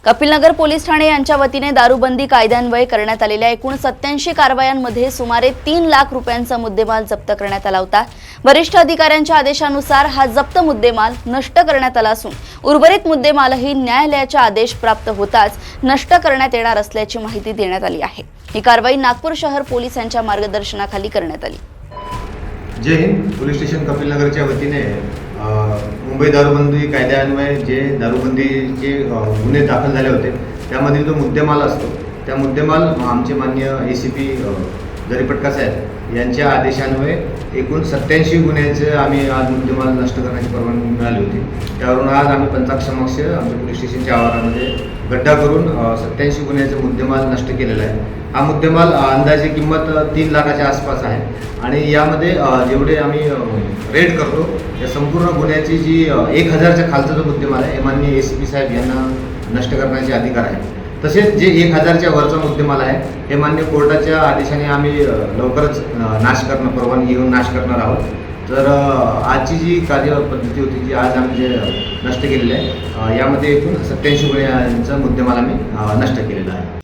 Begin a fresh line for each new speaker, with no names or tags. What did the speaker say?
Kapilnagar police Thane यांच्या वतीने दारूबंदी कायद्यान्वये करण्यात आलेल्या एकूण 87 कारवायांमध्ये सुमारे 3 लाख रुपयांचा मुद्देमाल जप्त करण्यात आला होता। वरिष्ठ अधिकाऱ्यांच्या आदेशानुसार हा जप्त मुद्देमाल नष्ट करण्यात आला असून उर्वरित मुद्देमालही न्यायालयाचा आदेश प्राप्त होताच नष्ट करण्यात येणार असल्याची माहिती देण्यात आली आहे। ही कारवाई नागपूर शहर पोलिसांच्या मार्गदर्शनाखाली करण्यात आली।
जय हिंद। पोलीस स्टेशन कपिलनगरच्या वतीने मुंबई दारूबंदी कायद्यान्वये जे दारूबंदीचे गुन्हे दाखल झाले होते त्यामधील जो मुद्देमाल असतो त्या मुद्देमाल आमचे माननीय ACP जरीपटका साहेब यांच्या आदेशान्वये एकूण 87 गुन्ह्याचे आम्ही आज मुद्देमाल नष्ट करण्याची परवानगी मिळाली होती। त्यावरून आज आम्ही पंचाक्षमक्ष आमच्या पोलीस स्टेशनच्या आवारामध्ये गड्डा करून 87 गुन्ह्याचे मुद्देमाल नष्ट केलेला आहे। हा मुद्देमाल अंदाजे किंमत 3 लाखाच्या आसपास आहे आणि यामध्ये जेवढे आम्ही रेड करतो या संपूर्ण गुन्ह्याची जी 1000च्या खालचा जो मुद्देमाल आहे हे माननीय ACP साहेब यांना नष्ट करण्याचे अधिकार आहे। तसेच जे 1000च्या वरचा मुद्देमाल आहे हे मान्य कोर्टाच्या आदेशाने आम्ही लवकरच परवानगी घेऊन नाश करणार आहोत। तर आजची जी कार्यपद्धती होती जी आज आम्ही जे नष्ट केलेली आहे यामध्ये एकूण 87 गुन्ह्यांचा मुद्देमाल आम्ही नष्ट केलेला आहे।